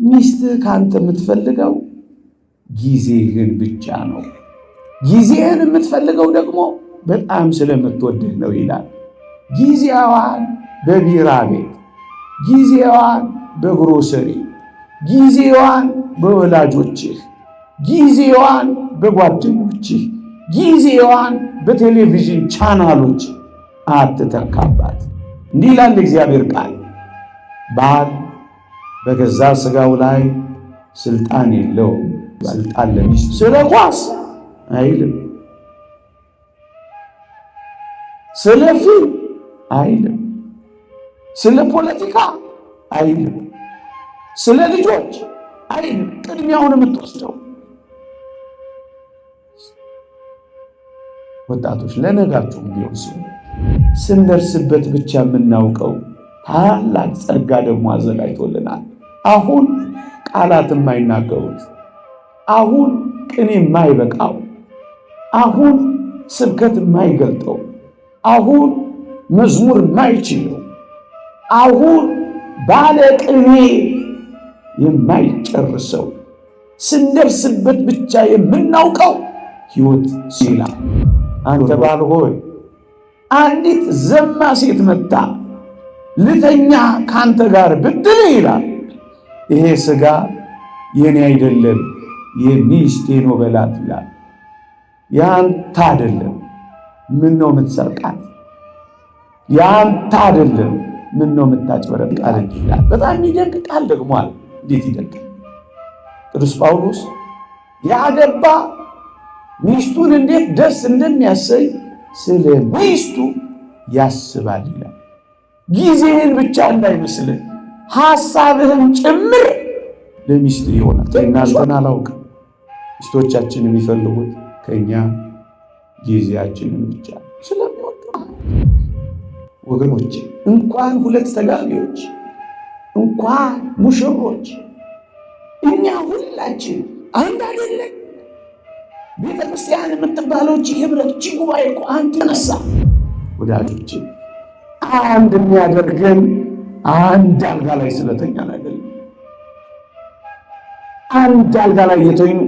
ሚስት ካንተ የምትፈልገው ጊዜህን ብቻ ነው። ጊዜህን የምትፈልገው ደግሞ በጣም ስለምትወድህ ነው ይላል። ጊዜዋን በቢራ ቤት፣ ጊዜዋን በግሮሰሪ፣ ጊዜዋን በወላጆችህ፣ ጊዜዋን በጓደኞችህ፣ ጊዜዋን በቴሌቪዥን ቻናሎች አትተካባት። እንዲህ ይላል እግዚአብሔር ቃል፣ ባል በገዛ ሥጋው ላይ ስልጣን የለውም። ስልጣን ለሚስቱ ስለ ኳስ አይልም፣ ስለ ፊልም አይልም፣ ስለ ፖለቲካ አይልም፣ ስለ ልጆች አይልም። ቅድሚያውን የምትወስደው ወጣቶች ለነጋችሁም ቢሆን ስንደርስበት ብቻ የምናውቀው ታላቅ ጸጋ ደግሞ አዘጋጅቶልናል። አሁን ቃላት የማይናገሩት፣ አሁን ቅኔ የማይበቃው፣ አሁን ስብከት የማይገልጠው፣ አሁን መዝሙር የማይችለው፣ አሁን ባለ ቅኔ የማይጨርሰው ስንደርስበት ብቻ የምናውቀው ሕይወት ሲላ አንተ ባል ሆይ አንዲት ዘማ ሴት መጣ ልተኛ ካንተ ጋር ብትል ይላል፣ ይሄ ሥጋ የኔ አይደለም የሚስቴ ነው በላት ይላል። ያንተ አይደለም ምን ነው የምትሰርቃት? ያንተ አይደለም ምን ነው የምታጭበረብቃት? ይላል። በጣም የሚደንቅ ቃል ደግሞ አለ። እንዴት ይደንቃል! ቅዱስ ጳውሎስ ያገባ ሚስቱን እንዴት ደስ እንደሚያሰኝ ስለ ሚስቱ ያስባል ይላል። ጊዜህን ብቻ እንዳይመስልህ ሐሳብህን ጭምር ለሚስት ይሆናል። እናንተን አላውቅም፣ ሚስቶቻችን የሚፈልጉት ከኛ ጊዜያችንን ብቻ ስለሚወዱ። ወገኖች እንኳን ሁለት ተጋቢዎች እንኳን ሙሽሮች እኛ ሁላችን አንድ አይደለን። ቤተ ክርስቲያን የምትባለው ህብረት ጉባኤ እኮ አንድ ተነሳ። ወዳጆች አንድ የሚያደርገን አንድ አልጋ ላይ ስለተኛን አይደለም። አንድ አልጋ ላይ የተኙ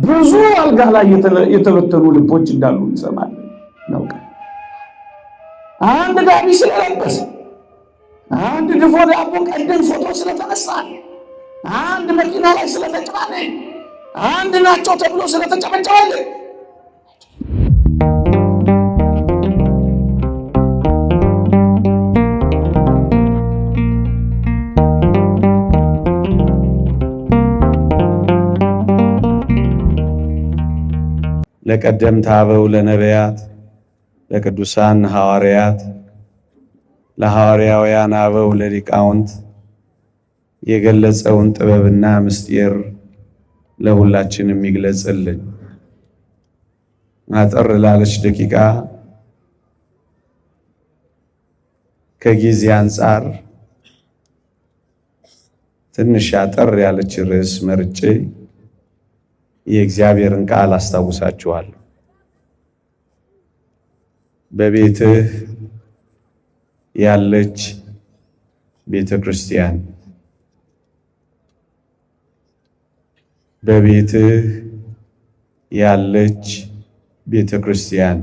ብዙ አልጋ ላይ የተበተኑ ልቦች እንዳሉ እንሰማለን፣ እናውቃለን። አንድ ጋቢ ስለለበሰ፣ አንድ ድፎ ዳቦ ቀደን ፎቶ ስለተነሳ፣ አንድ መኪና ላይ ስለተጫነ፣ አንድ ናቸው ተብሎ ስለተጨበጨበ ለቀደምት አበው ለነቢያት ለቅዱሳን ሐዋርያት ለሐዋርያውያን አበው ለሊቃውንት የገለጸውን ጥበብና ምስጢር ለሁላችንም ይግለጽልን። አጠር ላለች ደቂቃ ከጊዜ አንጻር ትንሽ አጠር ያለች ርዕስ መርጬ የእግዚአብሔርን ቃል አስታውሳችኋለሁ። በቤትህ ያለች ቤተ ክርስቲያን፣ በቤትህ ያለች ቤተ ክርስቲያን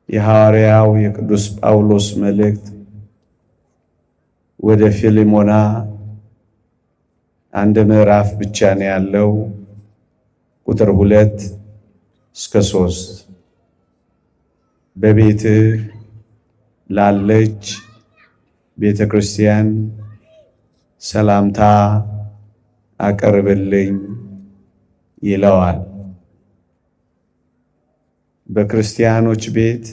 የሐዋርያው የቅዱስ ጳውሎስ መልእክት ወደ ፊልሞና አንድ ምዕራፍ ብቻ ነው ያለው። ቁጥር 2 እስከ 3 በቤትህ ላለች ቤተ ክርስቲያን ሰላምታ አቀርብልኝ ይለዋል። በክርስቲያኖች ቤት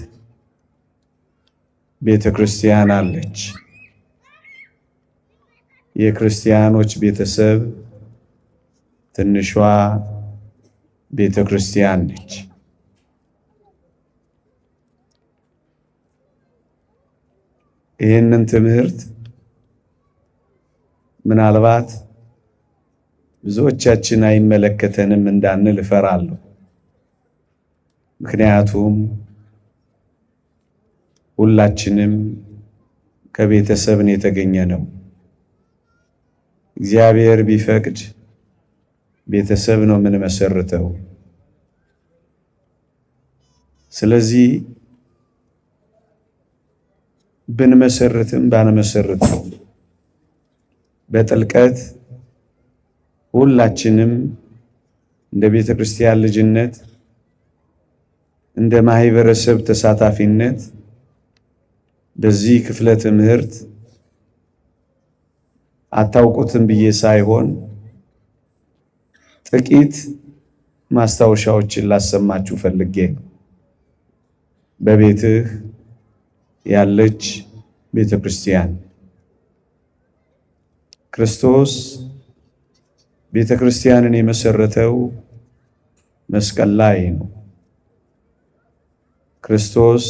ቤተ ክርስቲያን አለች። የክርስቲያኖች ቤተሰብ ትንሿ ቤተ ክርስቲያን ነች። ይህንን ትምህርት ምናልባት ብዙዎቻችን አይመለከተንም እንዳንል እፈራለሁ። ምክንያቱም ሁላችንም ከቤተሰብን የተገኘ ነው። እግዚአብሔር ቢፈቅድ ቤተሰብ ነው የምንመሰርተው። ስለዚህ ብንመሰርትም ባንመሰርትም በጥልቀት ሁላችንም እንደ ቤተ ክርስቲያን ልጅነት እንደ ማህበረሰብ ተሳታፊነት በዚህ ክፍለ ትምህርት አታውቁትም ብዬ ሳይሆን ጥቂት ማስታወሻዎችን ላሰማችሁ ፈልጌ ነው። በቤትህ ያለች ቤተ ክርስቲያን ክርስቶስ ቤተ ክርስቲያንን የመሰረተው መስቀል ላይ ነው። ክርስቶስ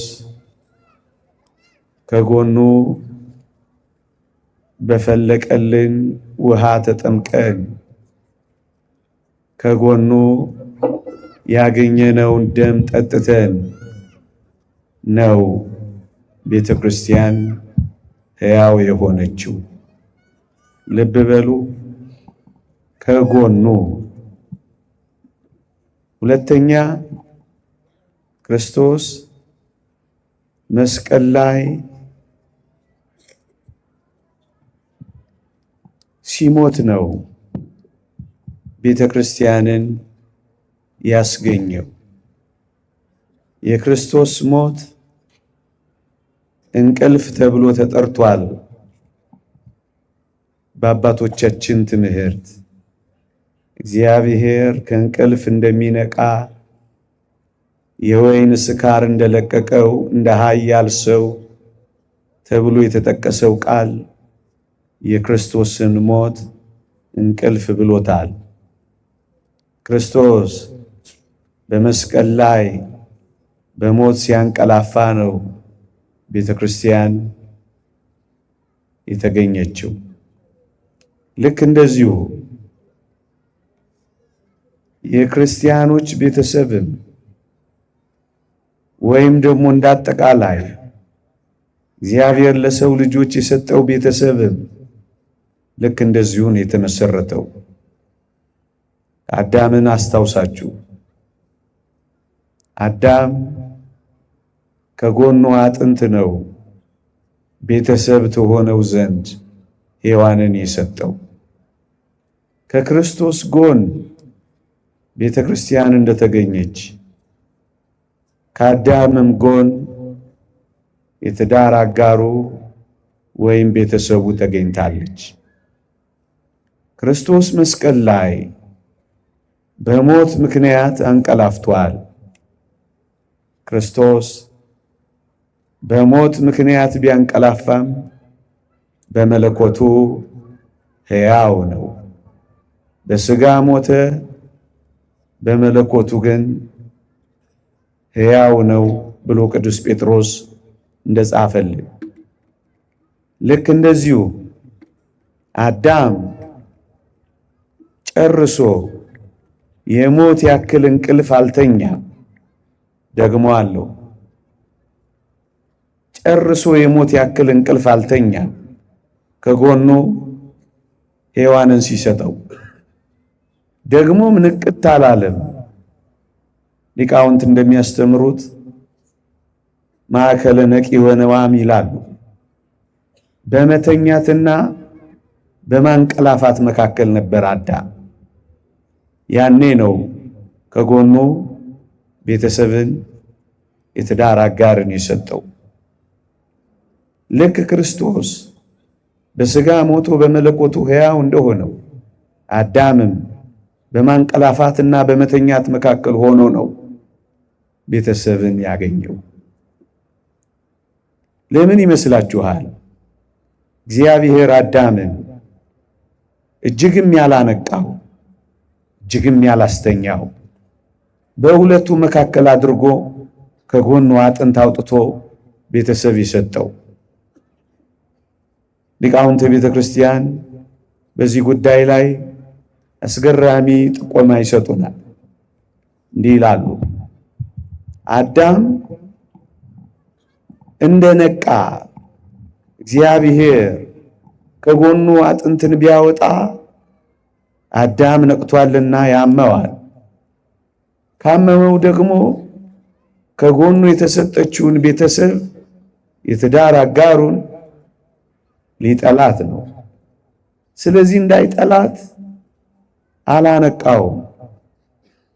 ከጎኑ በፈለቀልን ውሃ ተጠምቀን ከጎኑ ያገኘነውን ደም ጠጥተን ነው ቤተ ክርስቲያን ሕያው የሆነችው። ልብ በሉ፣ ከጎኑ። ሁለተኛ ክርስቶስ መስቀል ላይ ሲሞት ነው ቤተ ክርስቲያንን ያስገኘው። የክርስቶስ ሞት እንቅልፍ ተብሎ ተጠርቷል። በአባቶቻችን ትምህርት እግዚአብሔር ከእንቅልፍ እንደሚነቃ የወይን ስካር እንደለቀቀው እንደ ኃያል ሰው ተብሎ የተጠቀሰው ቃል የክርስቶስን ሞት እንቅልፍ ብሎታል። ክርስቶስ በመስቀል ላይ በሞት ሲያንቀላፋ ነው ቤተ ክርስቲያን የተገኘችው። ልክ እንደዚሁ የክርስቲያኖች ቤተሰብም ወይም ደግሞ እንዳጠቃላይ እግዚአብሔር ለሰው ልጆች የሰጠው ቤተሰብም ልክ እንደዚሁ ነው የተመሰረተው። አዳምን አስታውሳችሁ፣ አዳም ከጎኑ አጥንት ነው ቤተሰብ ተሆነው ዘንድ ሔዋንን የሰጠው። ከክርስቶስ ጎን ቤተ ክርስቲያን እንደተገኘች ከአዳምም ጎን የትዳር አጋሩ ወይም ቤተሰቡ ተገኝታለች። ክርስቶስ መስቀል ላይ በሞት ምክንያት አንቀላፍቷል። ክርስቶስ በሞት ምክንያት ቢያንቀላፋም በመለኮቱ ሕያው ነው። በሥጋ ሞተ፣ በመለኮቱ ግን ሕያው ነው ብሎ ቅዱስ ጴጥሮስ እንደጻፈልን ልክ እንደዚሁ አዳም ጨርሶ የሞት ያክል እንቅልፍ አልተኛም። ደግሞ አለው ጨርሶ የሞት ያክል እንቅልፍ አልተኛም። ከጎኑ ሔዋንን ሲሰጠው ደግሞም ንቅት አላለም። ሊቃውንት እንደሚያስተምሩት ማዕከለ ነቂ ወነዋም ይላሉ። በመተኛትና በማንቀላፋት መካከል ነበር አዳም። ያኔ ነው ከጎኑ ቤተሰብን የትዳር አጋርን የሰጠው። ልክ ክርስቶስ በሥጋ ሞቶ በመለኮቱ ሕያው እንደሆነው አዳምም በማንቀላፋትና በመተኛት መካከል ሆኖ ነው ቤተሰብን ያገኘው። ለምን ይመስላችኋል? እግዚአብሔር አዳምን እጅግም ያላነቃው እጅግም ያላስተኛው በሁለቱ መካከል አድርጎ ከጎኑ አጥንት አውጥቶ ቤተሰብ የሰጠው። ሊቃውንተ ቤተ ክርስቲያን በዚህ ጉዳይ ላይ አስገራሚ ጥቆማ ይሰጡናል። እንዲህ ይላሉ። አዳም እንደነቃ እግዚአብሔር ከጎኑ አጥንትን ቢያወጣ አዳም ነቅቷልና ያመዋል። ካመመው ደግሞ ከጎኑ የተሰጠችውን ቤተሰብ የትዳር አጋሩን ሊጠላት ነው። ስለዚህ እንዳይጠላት አላነቃውም።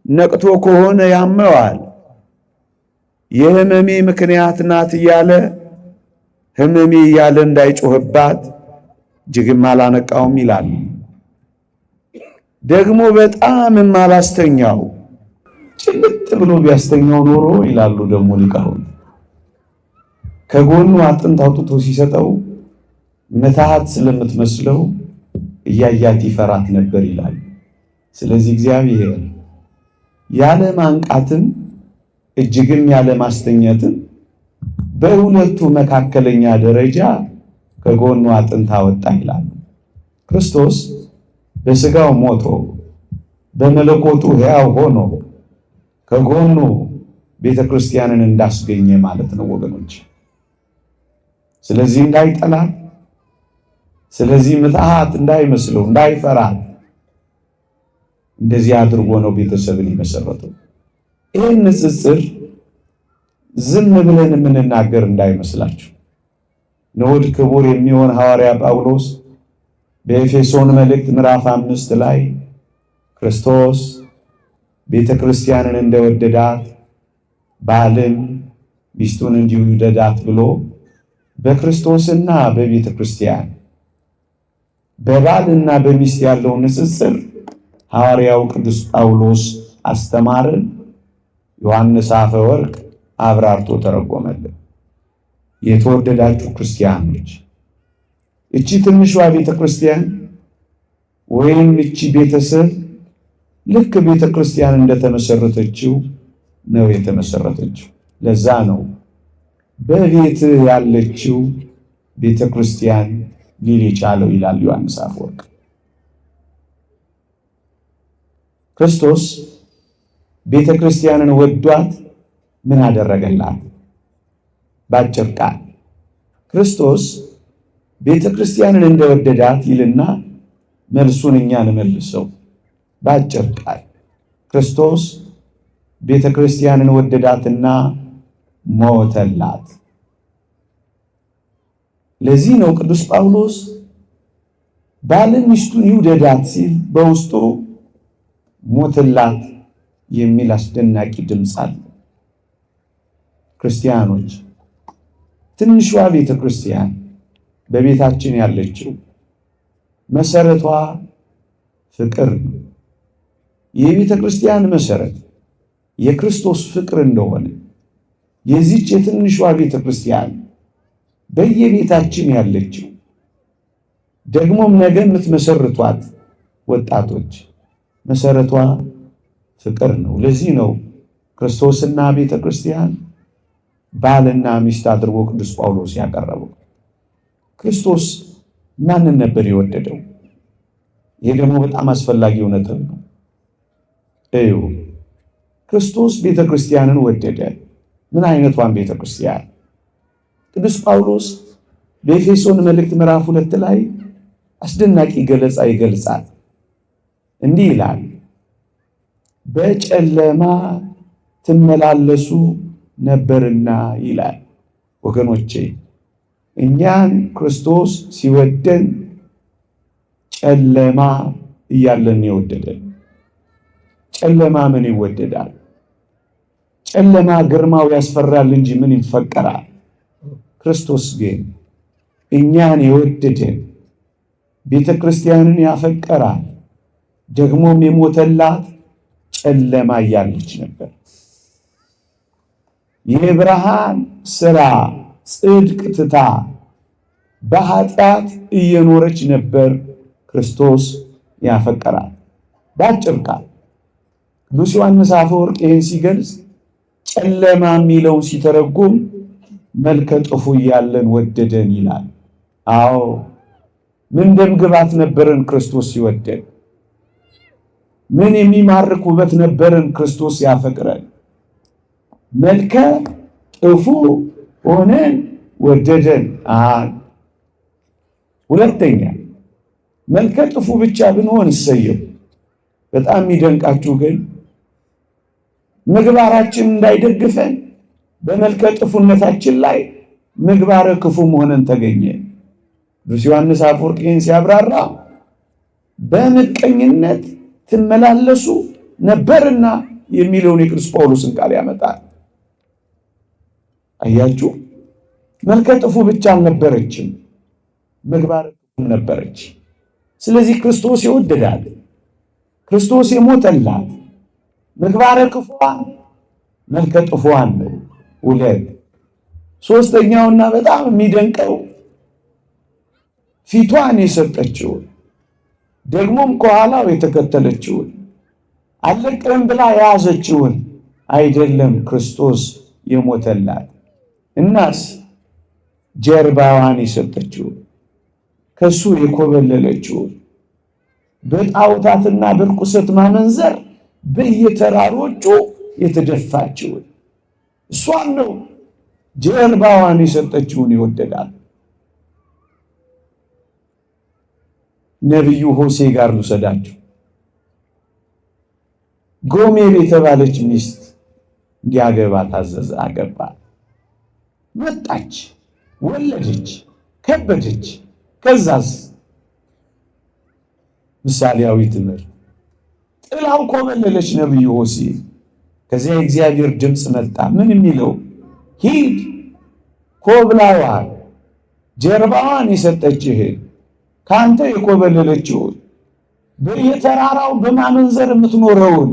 ነቅቶ ከሆነ ያመዋል። የህመሜ ምክንያት ናት እያለ ህመሜ እያለ እንዳይጮህባት እጅግም አላነቃውም ይላል። ደግሞ በጣምም አላስተኛው። ጭልጥ ብሎ ቢያስተኛው ኖሮ ይላሉ ደግሞ ሊቃውንት ከጎኑ አጥንት አውጥቶ ሲሰጠው ምትሃት ስለምትመስለው እያያት ይፈራት ነበር ይላል። ስለዚህ እግዚአብሔር ያለ ማንቃትን እጅግም ያለ ማስተኛትን በሁለቱ መካከለኛ ደረጃ ከጎኑ አጥንት አወጣ ይላል። ክርስቶስ በሥጋው ሞቶ በመለኮቱ ሕያው ሆኖ ከጎኑ ቤተ ክርስቲያንን እንዳስገኘ ማለት ነው ወገኖች። ስለዚህ እንዳይጠላት፣ ስለዚህ ምትሃት እንዳይመስለው፣ እንዳይፈራት እንደዚህ አድርጎ ነው ቤተሰብን የመሰረተው። ይህን ንጽጽር ዝም ብለን የምንናገር እንዳይመስላችሁ። ንዑድ ክቡር የሚሆን ሐዋርያ ጳውሎስ በኤፌሶን መልእክት ምዕራፍ 5 ላይ ክርስቶስ ቤተ ክርስቲያንን እንደወደዳት ባልም ሚስቱን እንዲሁ ይውደዳት ብሎ በክርስቶስና በቤተ ክርስቲያን በባልና በሚስት ያለው ንጽጽር ሐዋርያው ቅዱስ ጳውሎስ አስተማርን። ዮሐንስ አፈወርቅ አብራርቶ ተረጎመልን። የተወደዳችሁ ክርስቲያኖች እቺ ትንሿ ቤተ ክርስቲያን ወይም እቺ ቤተሰብ ልክ ቤተ ክርስቲያን እንደተመሰረተችው ነው የተመሰረተችው። ለዛ ነው በቤት ያለችው ቤተ ክርስቲያን ሊል የቻለው ይላል ዮሐንስ አፈወርቅ። ክርስቶስ ቤተ ክርስቲያንን ወዷት ምን አደረገላት? ባጭር ቃል ክርስቶስ ቤተ ክርስቲያንን እንደወደዳት ይልና መልሱን እኛን መልሰው ባጭር ቃል ክርስቶስ ቤተ ክርስቲያንን ወደዳትና ሞተላት። ለዚህ ነው ቅዱስ ጳውሎስ ባል ሚስቱን ይውደዳት ሲል በውስጡ ሞተላት የሚል አስደናቂ ድምፅ አለ። ክርስቲያኖች ትንሿ ቤተ ክርስቲያን በቤታችን ያለችው መሰረቷ ፍቅር ነው። የቤተ ክርስቲያን መሰረት የክርስቶስ ፍቅር እንደሆነ የዚች የትንሿ ቤተ ክርስቲያን በየቤታችን ያለችው ደግሞም ነገ የምትመሰርቷት ወጣቶች መሰረቷ ፍቅር ነው። ለዚህ ነው ክርስቶስና ቤተ ክርስቲያን ባልና ሚስት አድርጎ ቅዱስ ጳውሎስ ያቀረበው። ክርስቶስ ማንን ነበር የወደደው? ይሄ ደግሞ በጣም አስፈላጊ እውነት ነው። እዩ፣ ክርስቶስ ቤተ ክርስቲያንን ወደደ። ምን አይነቷን ቤተ ክርስቲያን? ቅዱስ ጳውሎስ በኤፌሶን መልእክት ምዕራፍ 2 ላይ አስደናቂ ገለጻ ይገልጻል። እንዲህ ይላል፣ በጨለማ ትመላለሱ ነበርና ይላል። ወገኖቼ እኛን ክርስቶስ ሲወደን ጨለማ እያለን የወደደን። ጨለማ ምን ይወደዳል? ጨለማ ግርማው ያስፈራል እንጂ ምን ይፈቀራል? ክርስቶስ ግን እኛን የወደደን ቤተ ክርስቲያንን ያፈቀራል፣ ደግሞም የሞተላት ጨለማ እያለች ነበር። የብርሃን ሥራ ጽድቅ ትታ በኃጢአት እየኖረች ነበር ክርስቶስ ያፈቀራል። ባጭር ቃል ቅዱስ ዮሐንስ አፈወርቅ ይህን ሲገልጽ ጨለማ የሚለውን ሲተረጉም መልከ ጥፉ እያለን ወደደን ይላል። አዎ ምን ደምግባት ነበረን ክርስቶስ ሲወደን? ምን የሚማርክ ውበት ነበረን ክርስቶስ ያፈቅረን? መልከ ጥፉ ሆነን ወደደን። ሁለተኛ መልከ ጥፉ ብቻ ብንሆን እሰየው። በጣም የሚደንቃችሁ ግን ምግባራችን እንዳይደግፈን በመልከ ጥፉነታችን ላይ ምግባረ ክፉ መሆንን ተገኘ። ቅዱስ ዮሐንስ አፈወርቅ ይህን ሲያብራራ በምቀኝነት ትመላለሱ ነበርና የሚለውን የቅዱስ ጳውሎስን ቃል ያመጣል። አያችሁ፣ መልከ ጥፉ ብቻ አልነበረችም፣ ምግባረ ክፉ ነበረች። ስለዚህ ክርስቶስ የወደዳት፣ ክርስቶስ የሞተላት ምግባረ ክፉዋን መልከ ጥፉዋን ነው። ሁለት ሶስተኛውና በጣም የሚደንቀው ፊቷን የሰጠችውን ደግሞም ከኋላው የተከተለችውን አለቅም ብላ የያዘችውን አይደለም ክርስቶስ የሞተላት። እናስ ጀርባዋን የሰጠችውን ከሱ የኮበለለችውን በጣዖታትና በርኩሰት ማመንዘር በየተራሮቹ የተደፋችውን እሷን ነው ጀርባዋን የሰጠችውን ይወደዳል። ነቢዩ ሆሴ ጋር ልውሰዳችሁ። ጎሜር የተባለች ሚስት እንዲያገባ ታዘዘ። አገባ። መጣች፣ ወለደች፣ ከበደች። ከዛስ ምሳሌያዊ ትምህርት ጥላው ኮበለለች። ነቢዩ ሆሴ ከዚያ የእግዚአብሔር ድምፅ መጣ። ምን የሚለው? ሂድ ኮብላዋን ጀርባዋን የሰጠችህን ከአንተ የኮበለለችውን በየተራራው በማመንዘር የምትኖረውን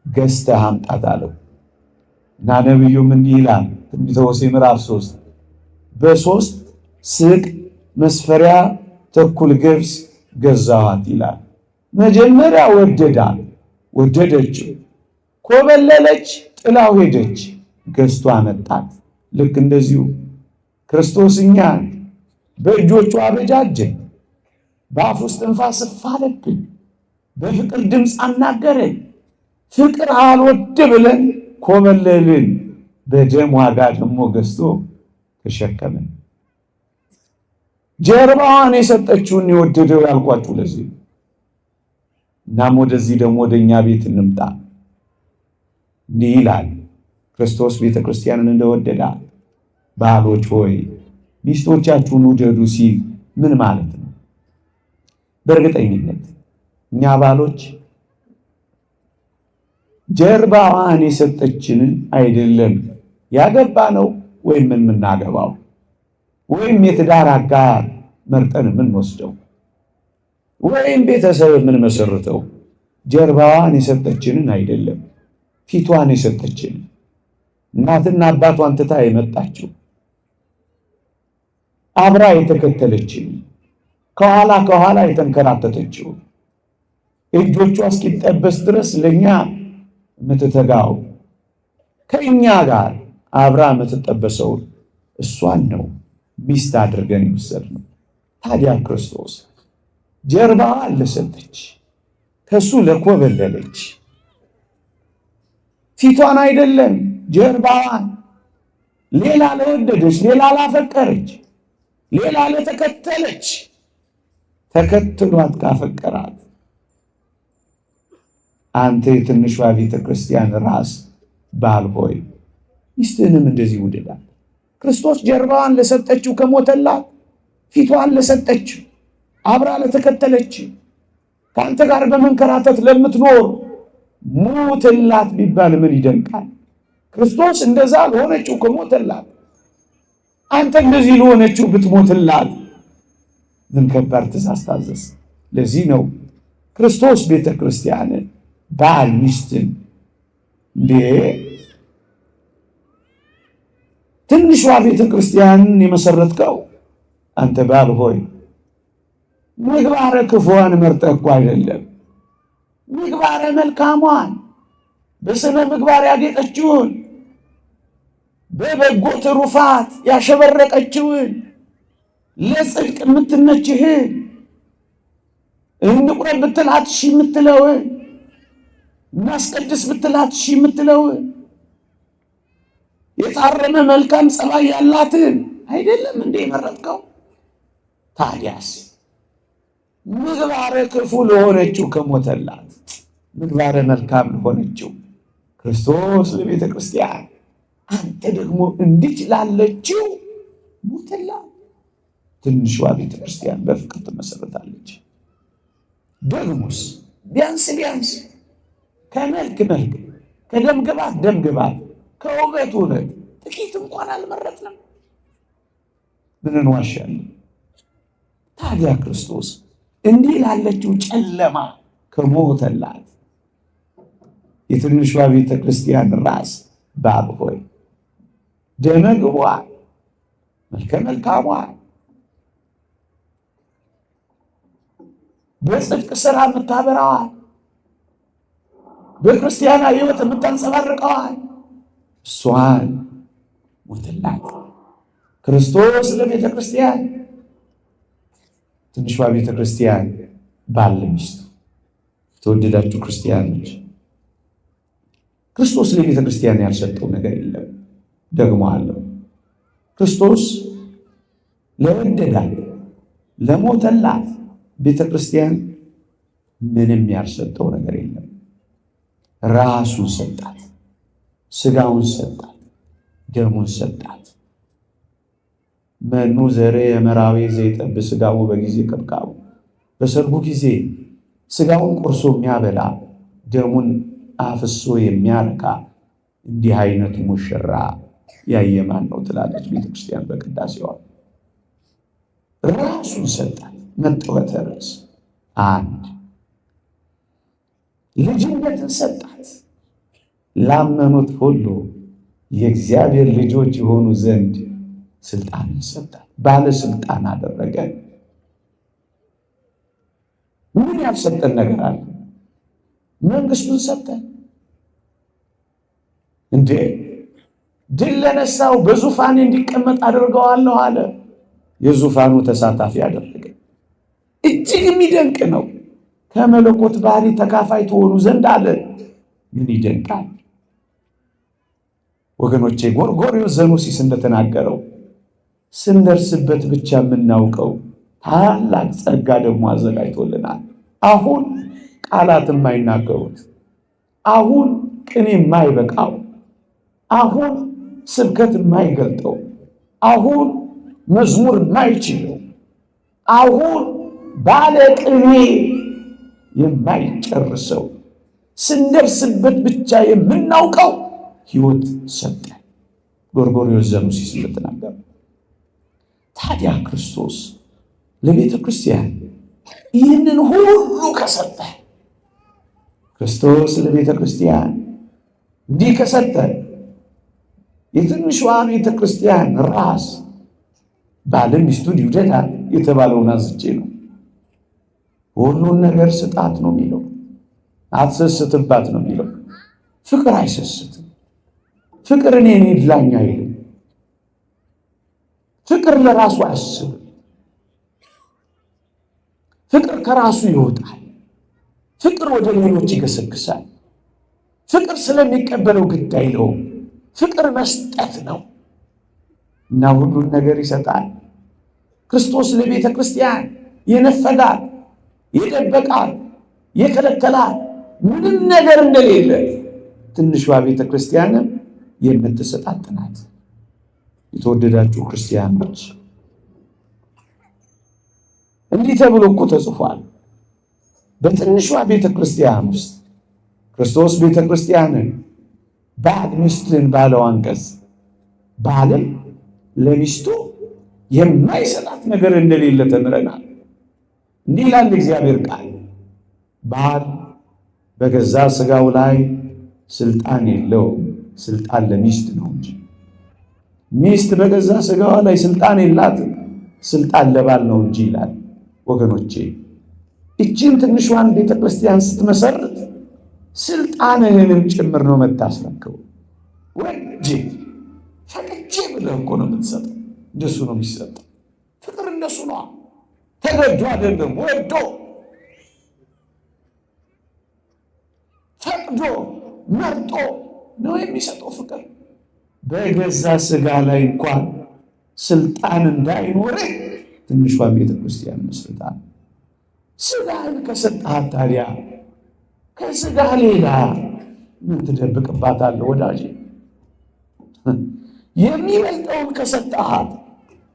ገዝተህ አምጣት አለው እና ነቢዩም እንዲህ ይላል ትንቢተ ሆሴዕ ምዕራፍ 3 በ3 ስቅ መስፈሪያ ተኩል ገብስ ገዛኋት ይላል። መጀመሪያ ወደዳት፣ ወደደችው፣ ኮበለለች፣ ጥላው ሄደች፣ ገዝቶ አመጣት። ልክ እንደዚሁ ክርስቶስ እኛን በእጆቹ አበጃጀን፣ በአፉ እስትንፋስ እፍ አለብን፣ በፍቅር ድምፅ አናገረን። ፍቅር አልወድ ብለን ኮበለልን፣ በደም ዋጋ ደግሞ ገዝቶ ተሸከመን። ጀርባዋን የሰጠችውን የወደደው ያልኳችሁ ለዚህ። እናም ወደዚህ ደግሞ ወደኛ ቤት እንምጣ። እንዲህ ይላል ክርስቶስ ቤተ ክርስቲያንን እንደወደዳት ባሎች ሆይ ሚስቶቻችሁን ውደዱ ሲል ምን ማለት ነው? በእርግጠኝነት እኛ ባሎች ጀርባዋን የሰጠችንን አይደለም ያገባ ነው ወይም የምናገባው ወይም የትዳር አጋር መርጠን የምንወስደው ወይም ቤተሰብ የምንመሰርተው ጀርባዋን የሰጠችንን አይደለም፣ ፊቷን የሰጠችንን እናትና አባቷን ትታ የመጣችው አብራ የተከተለችን ከኋላ ከኋላ የተንከራተተችው እጆቿ እስኪጠበስ ድረስ ለኛ የምትተጋው ከእኛ ጋር አብራ የምትጠበሰው እሷን ነው ሚስት አድርገን የወሰድነው። ታዲያ ክርስቶስ ጀርባዋን ለሰጠች፣ ከሱ ለኮበለለች፣ ፊቷን አይደለም ጀርባዋን፣ ሌላ ለወደደች፣ ሌላ ላፈቀረች፣ ሌላ ለተከተለች፣ ተከትሏት ካፈቀራት አንተ የትንሿ ቤተ ክርስቲያን ራስ ባል ሆይ ሚስትህንም እንደዚህ ውደዳት። ክርስቶስ ጀርባዋን ለሰጠችው ከሞተላት፣ ፊቷን ለሰጠችው፣ አብራ ለተከተለች፣ ከአንተ ጋር በመንከራተት ለምትኖር ሞትላት ቢባል ምን ይደንቃል? ክርስቶስ እንደዛ ለሆነችው ከሞተላት፣ አንተ እንደዚህ ለሆነችው ብትሞትላት ምን ከባድ ትእዛዝ ታዘዝ። ለዚህ ነው ክርስቶስ ቤተ ክርስቲያንን ባል ሚስትን እንዴ ትንሿ ቤተ ክርስቲያንን የመሰረትከው አንተ ባል ሆይ ምግባረ ክፉዋን መርጠህ እኮ አይደለም፣ ምግባረ መልካሟን በስነ ምግባር ያጌጠችውን በበጎ ትሩፋት ያሸበረቀችውን ለጽድቅ የምትመችህን እንቁረብ ብትላት እሺ የምትለውን እናስቀድስ ብትላት እሺ የምትለውን የታረመ መልካም ጸባይ ያላትን አይደለም እንዴ የመረጥከው? ታዲያስ ምግባረ ክፉ ለሆነችው ከሞተላት ምግባረ መልካም ለሆነችው ክርስቶስ ለቤተ ክርስቲያን አንተ ደግሞ እንዲች ላለችው ሞተላት። ትንሿ ቤተ ክርስቲያን በፍቅር ትመሰረታለች። ደግሞስ ቢያንስ ቢያንስ ከመልክ መልክ፣ ከደም ግባት ደም ግባት፣ ከውበት ውበት ጥቂት እንኳን አልመረጥንም። ምን እንዋሻለን? ታዲያ ክርስቶስ እንዲህ ላለችው ጨለማ ከሞተላት የትንሿ ቤተ ክርስቲያን ራስ ባብ ሆይ ደመግቧ መልከ መልካሟ በጽድቅ ሥራ የምታበራዋል በክርስቲያናዊ ሕይወት የምታንጸባርቀዋል እሷን ሞተላት። ክርስቶስ ለቤተ ክርስቲያን ትንሿ ቤተ ክርስቲያን ባል ሚስቱ። የተወደዳችሁ ክርስቲያኖች ክርስቶስ ለቤተ ክርስቲያን ያልሰጠው ነገር የለም። ደግሞ አለው ክርስቶስ ለወደዳት ለሞተላት ቤተ ክርስቲያን ምንም ያልሰጠው ነገር የለም። ራሱን ሰጣት፣ ስጋውን ሰጣት፣ ደሙን ሰጣት። መኑ ዘሬ የመራዊ ዘይጠብ ስጋው በጊዜ ቅብቃቡ። በሰርጉ ጊዜ ስጋውን ቆርሶ የሚያበላ ደሙን አፍሶ የሚያረካ እንዲህ አይነቱ ሙሽራ ያየማን ነው ትላለች ቤተክርስቲያን በቅዳሴዋ። ራሱን ሰጣት። መጥወተ ርዕስ አንድ ልጅነትን ሰጣት። ላመኑት ሁሉ የእግዚአብሔር ልጆች የሆኑ ዘንድ ስልጣንን ሰጣት። ባለስልጣን አደረገ። ምን ያልሰጠን ነገር አለ? መንግስቱን ሰጠን እንዴ! ድል ለነሳው በዙፋኔ እንዲቀመጥ አድርገዋለሁ አለ። የዙፋኑ ተሳታፊ አደረገ። እጅግ የሚደንቅ ነው። ከመለኮት ባህሪ ተካፋይ ትሆኑ ዘንድ አለ። ምን ይደንቃል ወገኖቼ! ጎርጎርዮስ ዘኑሲስ እንደተናገረው ስንደርስበት ብቻ የምናውቀው ታላቅ ጸጋ ደግሞ አዘጋጅቶልናል። አሁን ቃላት የማይናገሩት፣ አሁን ቅኔ የማይበቃው፣ አሁን ስብከት የማይገልጠው፣ አሁን መዝሙር የማይችለው፣ አሁን ባለ ቅኔ የማይጨርሰው ስንደርስበት ብቻ የምናውቀው ሕይወት ሰጠ። ጎርጎርዮስ ዘኑሲስ እንደተናገረ ታዲያ ክርስቶስ ለቤተ ክርስቲያን ይህንን ሁሉ ከሰጠ፣ ክርስቶስ ለቤተ ክርስቲያን እንዲህ ከሰጠ የትንሿ ቤተ ክርስቲያን ራስ ባለ ሚስቱን ይውደዳል የተባለውን አዝቼ ነው። ሁሉን ነገር ስጣት ነው የሚለው፣ አትሰስትባት ነው የሚለው። ፍቅር አይሰስትም። ፍቅር እኔን ይድላኝ አይልም። ፍቅር ለራሱ አያስብም። ፍቅር ከራሱ ይወጣል። ፍቅር ወደ ሌሎች ይገሰግሳል። ፍቅር ስለሚቀበለው ግድ አይለውም። ፍቅር መስጠት ነው እና ሁሉን ነገር ይሰጣል። ክርስቶስ ለቤተ ክርስቲያን የነፈጋት፣ የደበቃት፣ የከለከላት ምንም ነገር እንደሌለ ትንሿ ቤተ ክርስቲያንም የምትሰጣት ናት። የተወደዳችሁ ክርስቲያኖች እንዲህ ተብሎ እኮ ተጽፏል። በትንሿ ቤተ ክርስቲያን ውስጥ ክርስቶስ ቤተ ክርስቲያንን ባል ሚስትን ባለው አንቀጽ ባልም ለሚስቱ የማይሰጣት ነገር እንደሌለ ተምረናል። እንዲህ ይላል እግዚአብሔር ቃል፣ ባል በገዛ ሥጋው ላይ ስልጣን የለውም፣ ስልጣን ለሚስት ነው እንጂ። ሚስት በገዛ ሥጋዋ ላይ ስልጣን የላትም፣ ስልጣን ለባል ነው እንጂ ይላል። ወገኖቼ እቺን ትንሿን ቤተ ክርስቲያን ስትመሰርት ስልጣንህንም ጭምር ነው መታስረከው። ወጄ ፈቅጄ ብለህ እኮ ነው የምትሰጠው። እንደሱ ነው የሚሰጠው። ፍቅር እንደሱ ነው። ተገዶ አይደለም፣ ወዶ ፈቅዶ መርጦ ነው የሚሰጠው ፍቅር። በገዛ ሥጋ ላይ እንኳን ስልጣን እንዳይኖርህ ትንሿን ቤተ ክርስቲያን መስርታ ሥጋን ከሰጠሃት ታዲያ ከሥጋ ሌላ ምን ትደብቅባታለህ ወዳጄ? የሚበልጠውን ከሰጠሃት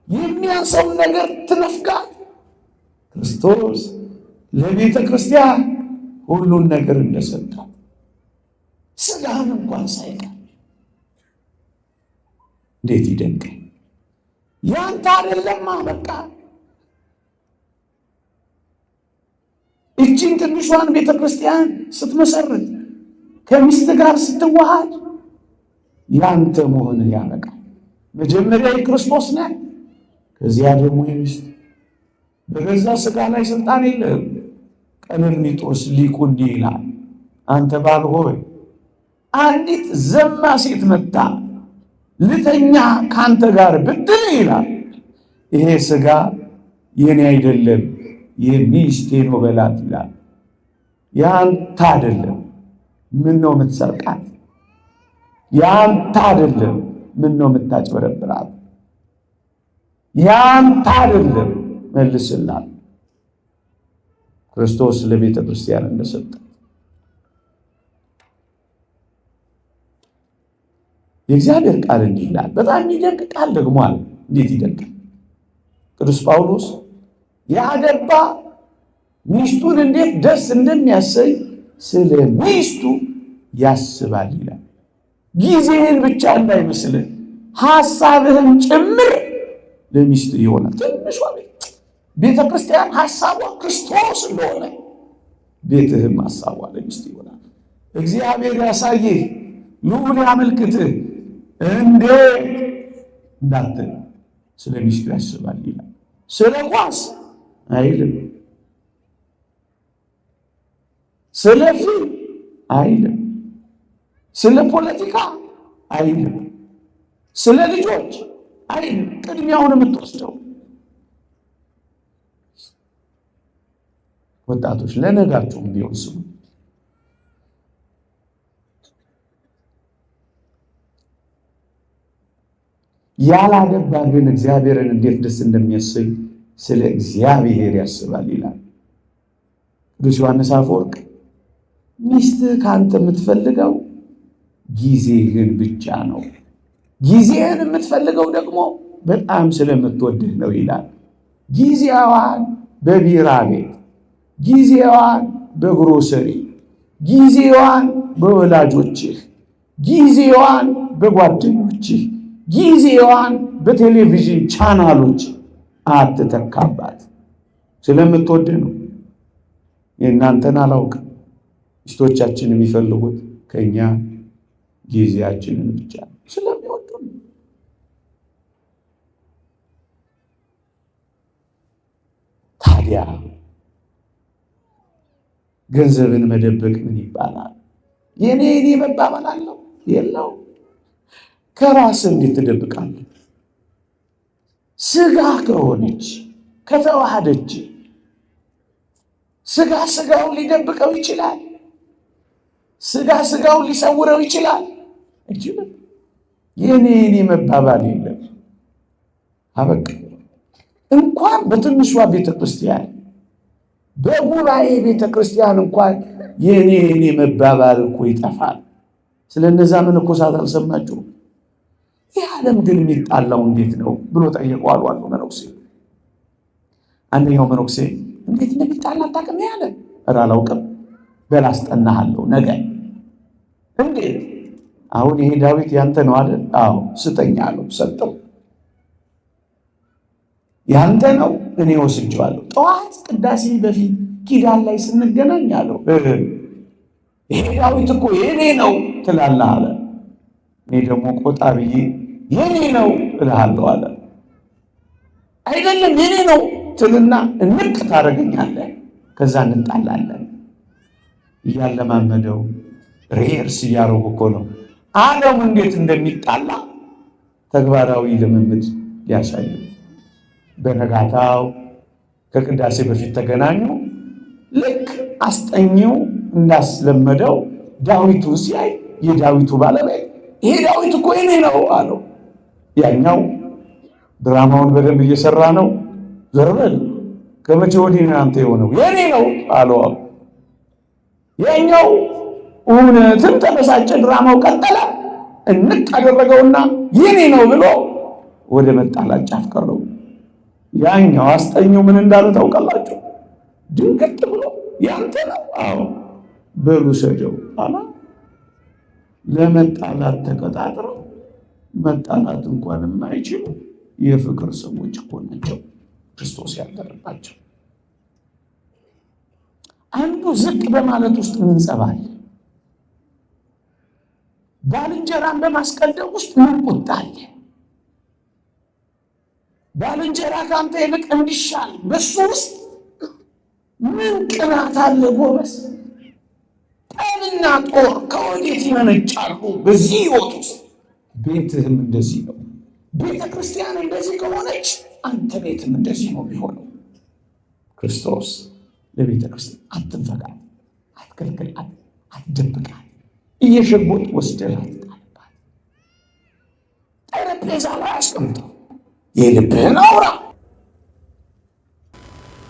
የሚያንሰውን ነገር ትነፍጋት። ክርስቶስ ለቤተ ክርስቲያን ሁሉን ነገር እንደሰጣት ሥጋን እንኳን ሳይቀር እንዴት ይደንቃል! ያንተ አይደለማ በቃ እቺን ትንሿን ቤተ ክርስቲያን ስትመሰርት ከሚስት ጋር ስትዋሃድ ያንተ መሆንን ያበቃል። መጀመሪያ የክርስቶስ ነህ፣ ከዚያ ደግሞ የሚስት። በገዛ ሥጋ ላይ ስልጣን የለህም። ቀለሚጦስ ሊቁ እንዲህ ይላል፣ አንተ ባል ሆይ አንዲት ዘማ ሴት መጣ ልተኛ ካንተ ጋር ብትል ይላል፣ ይሄ ሥጋ የኔ አይደለም የሚስቴ ነው በላት ይላል። ያንተ አይደለም ምን ነው የምትሰርቃት? ያንተ አይደለም ምን ነው የምታጭበረብራት? ያንተ አይደለም መልስላት። ክርስቶስ ለቤተ ክርስቲያን እንደሰጠ የእግዚአብሔር ቃል እንዲህ ይላል። በጣም የሚደንቅ ቃል ደግሞ አለ። እንዴት ይደንቃል! ቅዱስ ጳውሎስ ያገባ ሚስቱን እንዴት ደስ እንደሚያሰኝ ስለ ሚስቱ ያስባል ይላል። ጊዜህን ብቻ እንዳይመስልህ ሐሳብህን ጭምር ለሚስት ይሆናል። ትንሿ ቤተ ክርስቲያን ሐሳቧ ክርስቶስ እንደሆነ ቤትህም ሐሳቧ ለሚስት ይሆናል። እግዚአብሔር ያሳይህ፣ ልዑል ያመልክትህ እንዴት እንዳትል ስለ ሚስቱ ያስባል ይላል። ስለ ኳስ አይልም፣ ስለ ፊልም አይልም፣ ስለ ፖለቲካ አይልም፣ ስለ ልጆች አይልም። ቅድሚያውን የምትወስደው ወጣቶች ለነጋችሁም ቢሆን ስሙ። ያላገባ ግን እግዚአብሔርን እንዴት ደስ እንደሚያሰኝ ስለ እግዚአብሔር ያስባል ይላል ቅዱስ ዮሐንስ አፈወርቅ። ሚስትህ ከአንተ የምትፈልገው ጊዜህን ብቻ ነው። ጊዜህን የምትፈልገው ደግሞ በጣም ስለምትወድህ ነው ይላል። ጊዜዋን በቢራ ቤት፣ ጊዜዋን በግሮሰሪ፣ ጊዜዋን በወላጆችህ፣ ጊዜዋን በጓደኞችህ፣ ጊዜዋን በቴሌቪዥን ቻናሎች አትተካባት። ስለምትወድህ ነው። የእናንተን አላውቅም። ሚስቶቻችን የሚፈልጉት ከኛ ጊዜያችንን ብቻ ስለሚወዱ ነው። ታዲያ ገንዘብን መደበቅ ምን ይባላል? የኔ መባባል አለው የለው? ከራስህ እንዴት ትደብቃለህ? ሥጋ ከሆነች ከተዋሃደች ሥጋ ሥጋውን ሊደብቀው ይችላል። ሥጋ ሥጋውን ሊሰውረው ይችላል። እጅግ የኔ መባባል የለም። አበቃ። እንኳን በትንሿ ቤተ ክርስቲያን በጉባኤ ቤተ ክርስቲያን እንኳን የኔ መባባል እኮ ይጠፋል። ስለነዛ መነኮሳት አልሰማችሁም? ይህ ዓለም ግን የሚጣላው እንዴት ነው ብሎ ጠየቀው አሉ መነኩሴ። አንደኛው መነኩሴ እንዴት እንደሚጣላ አታውቅም ያለ? ኧረ አላውቅም። በል አስጠናሃለሁ ነገ። እንዴት? አሁን ይሄ ዳዊት ያንተ ነው አይደል? አዎ ስጠኝ አለው። ሰጠው። ያንተ ነው እኔ ወስጄዋለሁ። ጠዋት ቅዳሴ በፊት ኪዳን ላይ ስንገናኝ አለው ይሄ ዳዊት እኮ የኔ ነው ትላለህ አለ። እኔ ደግሞ ቆጣ ብዬ የኔ ነው እልሃለሁ አለ። አይደለም የኔ ነው ትልና እንቅ ታደርገኛለህ፣ ከዛ እንጣላለን። እያለማመደው ሬርስ እያደረጉ እኮ ነው ዓለም እንዴት እንደሚጣላ ተግባራዊ ልምምድ ሊያሳዩ። በነጋታው ከቅዳሴ በፊት ተገናኙ። ልክ አስጠኚው እንዳስለመደው ዳዊቱን ሲያይ የዳዊቱ ባለቤት ይሄ ዳዊት እኮ የኔ ነው አለው። ያኛው ድራማውን በደንብ እየሰራ ነው። ዘርበል ከመቼ ወዲህ እናንተ የሆነው የኔ ነው አለው። የኛው እውነትም ተበሳጨ፣ ድራማው ቀጠለ። እንቅ አደረገውና የኔ ነው ብሎ ወደ መጣላት ጫፍ ቀረው። ያኛው አስጠኛው ምን እንዳለ ታውቃላችሁ? ድንገት ብሎ ያንተ ነው አዎ በሉ ሰደው አላ። ለመጣላት ተቀጣጥረው መጣላት እንኳን የማይችሉ የፍቅር ሰዎች እኮ ናቸው ክርስቶስ ያደረባቸው። አንዱ ዝቅ በማለት ውስጥ ምን ጸባል፣ ባልንጀራን በማስቀደም ውስጥ ምን ቁጣ አለ? ባልንጀራ ከአንተ ይልቅ እንዲሻል በሱ ውስጥ ምን ቅናት አለ? ጎበስ ጠብና ጦር ከወዴት ይመነጫሉ? በዚህ ሕይወት ውስጥ ቤትህም እንደዚህ ነው። ቤተ ክርስቲያን እንደዚህ ከሆነች አንተ ቤትም እንደዚህ ነው የሚሆነው። ክርስቶስ ለቤተ ክርስቲያን አትንፈጋት፣ አትከልክላት፣ አትደብቃት፣ እየሸጎጥ ወስደህ አትጣልባት። ጠረጴዛ ላይ አስቀምጠው፣ የልብህን አውራ።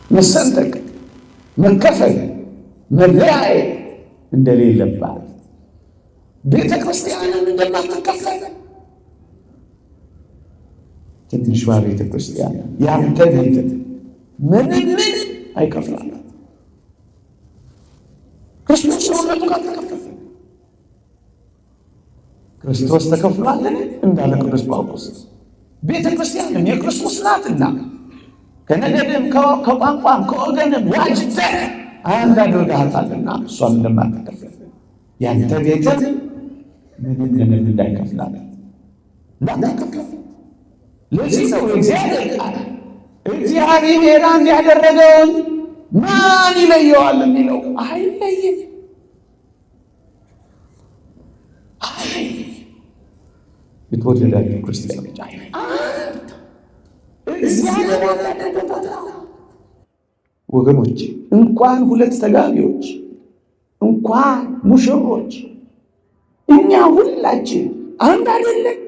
መሰንጠቅ፣ መከፈል፣ መለያየት እንደሌለባት ቤተ ክርስቲያንን እንደማትከፈል ትንሿ ቤተ ክርስቲያን ያንተ ቤት ምንም አይከፍላላት። ክርስቶስ ሰውነቱ ካልተከፈለ ክርስቶስ ተከፍሏልን እንዳለ ቅዱስ ጳውሎስ ቤተ ክርስቲያንም የክርስቶስ ናትና ከነገድም ከቋንቋም ከወገንም ዋጅተህ አንድ አድርገሃታልና እሷም እንደማትከፍል ያንተ ቤትም ምንም እንዳይከፍላት እንዳትከፍል። ለዚህ ነው እግዚአብሔር ቃል እግዚአብሔር አንድ ያደረገውን ማን ይለየዋል የሚለው። አይለይም። የተወደዳችሁ ክርስቲያኖች እግዚአብሔር ወገኖች፣ እንኳን ሁለት ተጋቢዎች እንኳን ሙሽሮች እኛ ሁላችን አንድ አይደለም።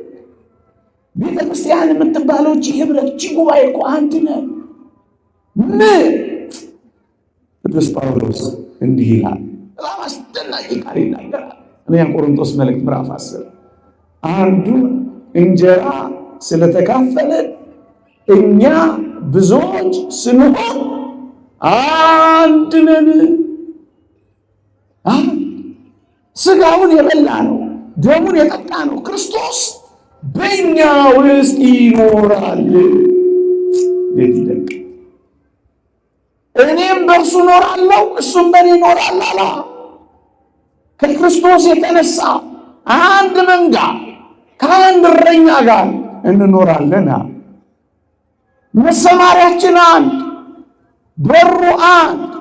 ቤተ ክርስቲያን የምትባለው እቺ ህብረት እቺ ጉባኤ እኮ አንድ ነው። ምን ቅዱስ ጳውሎስ እንዲህ ይላል፣ በጣም አስደናቂ ቃል ይናገራል። ቆሮንቶስ መልእክት ምዕራፍ 10 አንዱ እንጀራ ስለተካፈለ እኛ ብዙዎች ስንሆን አንድ ነን። ስጋውን የበላ ነው ደሙን የጠጣ ነው ክርስቶስ በእኛ ውስጥ ይኖራል። ቤት ይደቅ እኔም በእርሱ እኖራለሁ እሱም በእኔ ይኖራል አላ። ከክርስቶስ የተነሳ አንድ መንጋ ከአንድ እረኛ ጋር እንኖራለን። መሰማሪያችን አንድ፣ በሩ አንድ።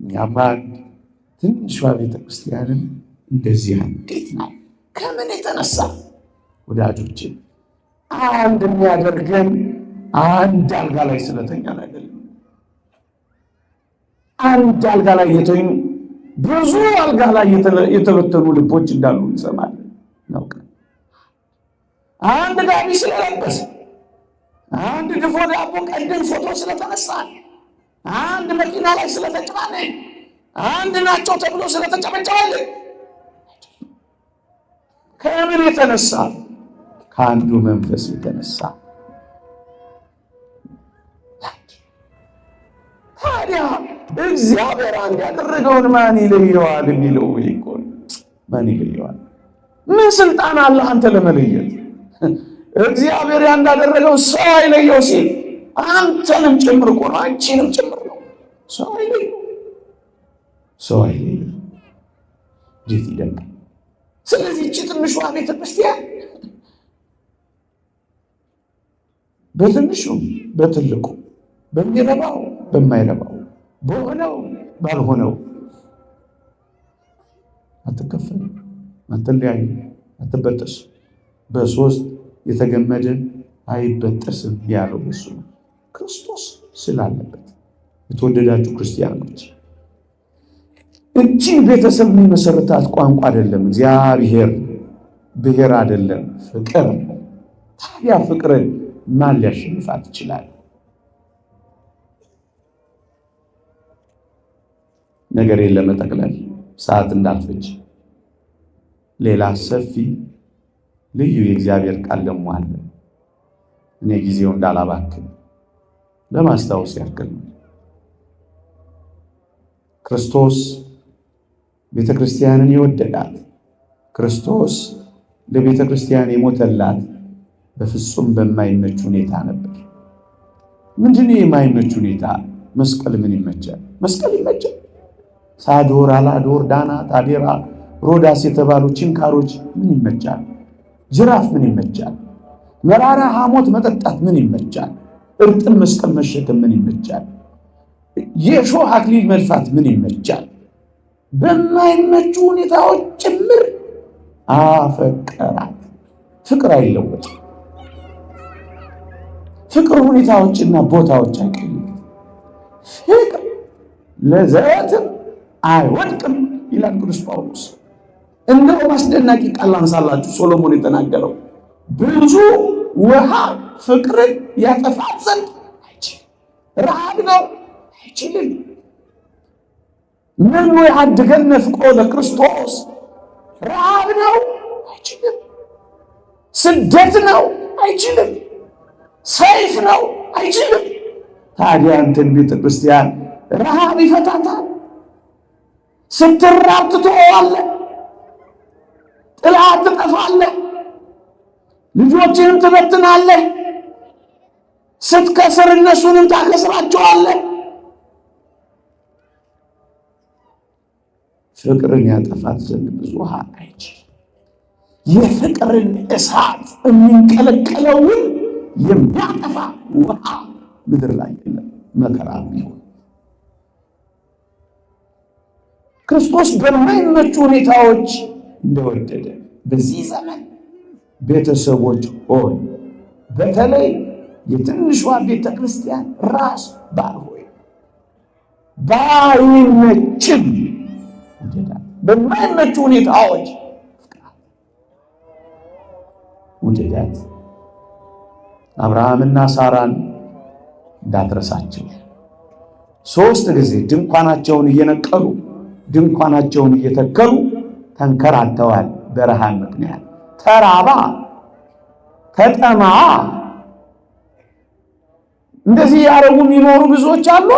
እኛም አንድ። ትንሿ ቤተ ክርስቲያንም እንደዚህ አንዲት ናት። ከምን የተነሳ ወዳጆች? አንድ የሚያደርገን አንድ አልጋ ላይ ስለተኛን አይደለም። አንድ አልጋ ላይ የተኙ ብዙ አልጋ ላይ የተበተኑ ልቦች እንዳሉ እንሰማለን፣ እናውቃለን። አንድ ጋቢ ስለለበሰ፣ አንድ ድፎ ዳቦ ቀደም ፎቶ ስለተነሳ፣ አንድ መኪና ላይ ስለተጫነ፣ አንድ ናቸው ተብሎ ስለተጨበጨበልን ከምን የተነሳ? ከአንዱ መንፈስ የተነሳ። ታዲያ እግዚአብሔር አንድ ያደረገውን ማን ይለየዋል የሚለው ይቆ ማን ይለየዋል? ምን ስልጣን አለ አንተ ለመለየት? እግዚአብሔር ያንዳደረገው ሰው አይለየው ሲል አንተንም ጭምር እኮ ነው፣ አንቺንም ጭምር ነው። ሰው አይለየው፣ ሰው አይለየው። እንዴት ይደንቃል! ስለዚህ እቺ ትንሿ ቤተ ክርስቲያን በትንሹ በትልቁ በሚረባው በማይረባው በሆነው ባልሆነው አትከፈል፣ አትለያዩ፣ አትበጠስ። በሶስት የተገመደ አይበጠስም ያለው እሱ ነው፣ ክርስቶስ ስላለበት። የተወደዳችሁ ክርስቲያኖች እቺን ቤተሰብ የሚመሰርታት ቋንቋ አይደለም፣ እግዚአብሔር ብሔር አይደለም፣ ፍቅር። ታዲያ ፍቅርን ማን ሊያሸንፋት ይችላል? ነገሬን ለመጠቅለል ሰዓት እንዳልፈጅ ሌላ ሰፊ ልዩ የእግዚአብሔር ቃል ደግሞ አለ። እኔ ጊዜው እንዳላባክን ለማስታወስ ያክል ነው። ክርስቶስ ቤተ ክርስቲያንን የወደዳት፣ ክርስቶስ ለቤተ ክርስቲያን የሞተላት በፍጹም በማይመች ሁኔታ ነበር። ምንድነው የማይመች ሁኔታ? መስቀል ምን ይመቻል? መስቀል ይመቻል። ሳዶር፣ አላዶር፣ ዳናት፣ አዴራ፣ ሮዳስ የተባሉ ችንካሮች ምን ይመቻል? ጅራፍ ምን ይመቻል? መራራ ሐሞት መጠጣት ምን ይመቻል? እርጥብ መስቀል መሸከም ምን ይመቻል? የእሾህ አክሊል መድፋት ምን ይመቻል? በማይመቹ ሁኔታዎች ጭምር አፈቀራት። ፍቅር አይለወጥም። ፍቅር ሁኔታዎችና ቦታዎች አይቀይሩም። ፍቅር ለዘወትር አይወድቅም ይላል ቅዱስ ጳውሎስ። እንደውም አስደናቂ ቃል አንሳላችሁ ሶሎሞን የተናገረው ብዙ ውሃ ፍቅርን ያጠፋት ዘንድ አይችልም። ረሃብ ነው አይችልም። ምኑ ያድገን ፍቅሮ ለክርስቶስ? ረሃብ ነው አይችልም። ስደት ነው አይችልም። ሰይፍ ነው አይችልም። ታዲያ አንተን ቤተ ክርስቲያን ረሃብ ይፈታታል? ስትራብ ትተወዋለህ፣ ጥላት ትጠፋለህ፣ ልጆችንም ትበትናለህ፣ ስትከስር እነሱንም ታከስራቸዋለህ። ፍቅርን ያጠፋት ዘንድ ብዙ ውሃ አይችልም። የፍቅርን እሳት የሚንቀለቀለውን የሚያጠፋ ውሃ ምድር ላይ የለም። መከራ ቢሆን ክርስቶስ በማይመቹ ሁኔታዎች እንደወደደ በዚህ ዘመን ቤተሰቦች ሆይ፣ በተለይ የትንሿ ቤተ ክርስቲያን ራስ ባል ሆይ ባይመችም በማይመቹ ሁኔታዎች ውደዳት። አብርሃምና ሳራን እንዳትረሳቸው። 3 ጊዜ ድንኳናቸውን እየነቀሉ ድንኳናቸውን እየተከሉ ተንከራተዋል። በረሃብ ምክንያት ተራባ፣ ተጠማ። እንደዚህ ያረጉ የሚኖሩ ብዙዎች አሉ።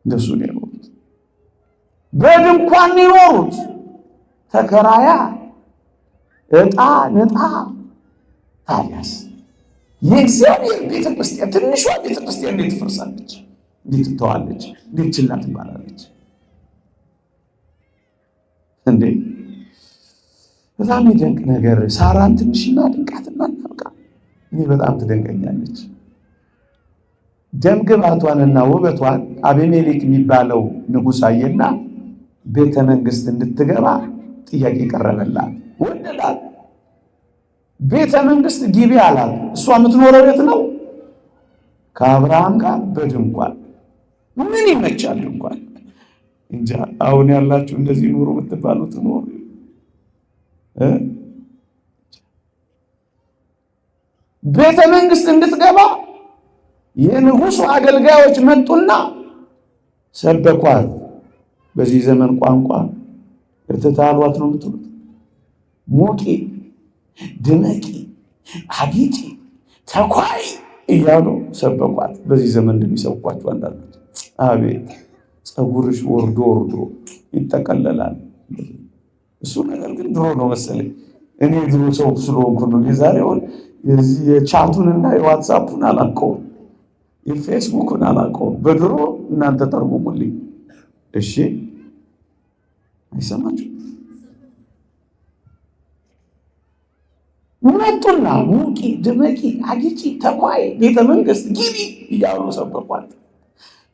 እንደሱ ነው የኖሩት። በድንኳን የኖሩት ተከራያ እጣ ንጣ። ታዲያስ የእግዚአብሔር ቤተክርስቲያን ትንሿ ቤተክርስቲያን እንዴት ትፈርሳለች? እንዴት ትተዋለች? እንዴት ችላ ትባላለች? እንዴ በጣም ይደንቅ ነገር። ሳራን ትንሽና ድንቃትና እናብቃ። እኔ በጣም ትደንቀኛለች። ደም ግባቷንና ውበቷን አቤሜሌክ የሚባለው ንጉሥ አየና ቤተ መንግስት እንድትገባ ጥያቄ ቀረበላት። ወደዳት። ቤተ መንግስት ግቢ አላት። እሷ የምትኖረው ቤት ነው ከአብርሃም ጋር በድንኳን። ምን ይመቻል ድንኳን? እንጃ። አሁን ያላችሁ እንደዚህ ኑሮ የምትባሉት ኑሮ ቤተ መንግስት እንድትገባ የንጉሱ አገልጋዮች መጡና ሰበኳት። በዚህ ዘመን ቋንቋ እርትታሏት ነው የምትሉት። ሞቂ፣ ድመቂ፣ አጊጪ፣ ተኳይ እያሉ ሰበኳት። በዚህ ዘመን እንደሚሰብኳቸው አንዳንዶች አቤት ፀጉርሽ ወርዶ ወርዶ ይጠቀለላል። እሱ ነገር ግን ድሮ ነው መሰለኝ። እኔ ድሮ ሰው ስለሆንኩ ነው። የዛሬውን የዚህ የቻቱንና የዋትሳፑን አላውቀውም፣ የፌስቡክን አላውቀውም። በድሮ እናንተ ተርጉሙልኝ እሺ። አይሰማችሁ? መጡና ሙቂ፣ ድመቂ፣ አጊጪ፣ ተኳይ፣ ቤተ መንግስት ግቢ እያሉ ሰበኳት።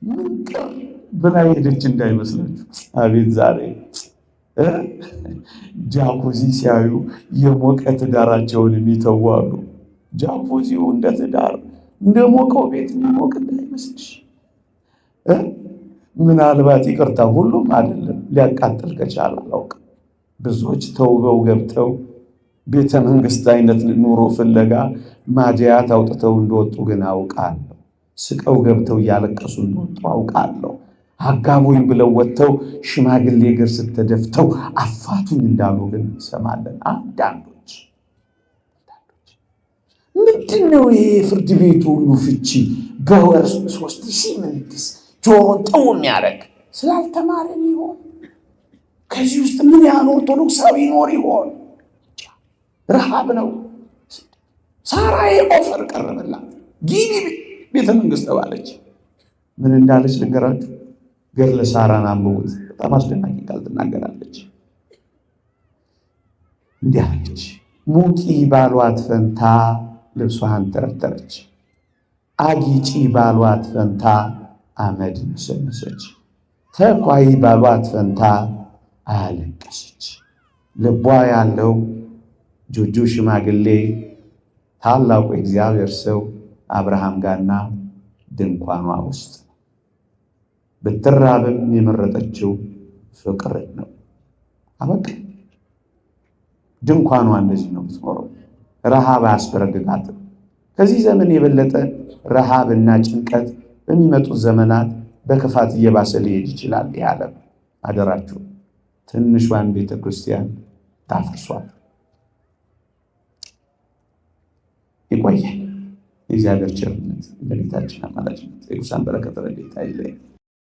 ምን ቅር ብላ ሄደች እንዳይመስላችሁ። አቤት ዛሬ ጃኩዚ ሲያዩ የሞቀ ትዳራቸውን የሚተዋሉ። ጃኩዚው እንደ ትዳር እንደ ሞቀው ቤት የሚሞቅ እንዳይመስልሽ። ምናልባት ይቅርታ ሁሉም አይደለም፣ ሊያቃጥል ከቻለ አላውቅም። ብዙዎች ተውበው ገብተው ቤተ መንግስት አይነት ኑሮ ፍለጋ ማዲያት አውጥተው እንደወጡ ግን አውቃለሁ። ስቀው ገብተው እያለቀሱ እንደወጡ አውቃለሁ። አጋቡኝ ብለው ወጥተው ሽማግሌ እግር ስተደፍተው አፋቱኝ እንዳሉ ግን እንሰማለን። አንዳንዶች ምንድን ነው ይሄ ፍርድ ቤቱ ሁሉ ፍቺ በወር 3000 ምንትስ ጆሮን ጠው የሚያደርግ ስላልተማረን ይሆን? ከዚህ ውስጥ ምን ያህል ኦርቶዶክሳዊ ይኖር ይሆን? ረሃብ ነው። ሳራዬ ኦፈር ቀረበላት፣ ጊኒ ቤተ መንግስት ተባለች። ምን እንዳለች ልንገራችሁ። ገድለ ሳራን አንብቡት። በጣም አስደናቂ ቃል ትናገራለች። እንዲህ አለች። ሙቂ ባሏት ፈንታ ልብሷን ተረተረች፣ አጊጪ ባሏት ፈንታ አመድ ነሰነሰች፣ ተኳይ ባሏት ፈንታ አለቀሰች። ልቧ ያለው ጆጆ ሽማግሌ ታላቁ እግዚአብሔር ሰው አብርሃም ጋርና ድንኳኗ ውስጥ ብትራብም የመረጠችው ፍቅር ነው። አበቃ። ድንኳኗ እንደዚህ ነው የምትኖረው። ረሃብ አያስበረግጋትም። ከዚህ ዘመን የበለጠ ረሃብና ጭንቀት በሚመጡት ዘመናት በክፋት እየባሰ ሊሄድ ይችላል። ይህ ዓለም አደራችሁ ትንሿን ቤተ ክርስቲያን ታፍርሷል። ይቆያል። የእግዚአብሔር ቸርነት ለቤታችን አማላጅነት የቅዱሳን በረከት ረድኤት አይለየን።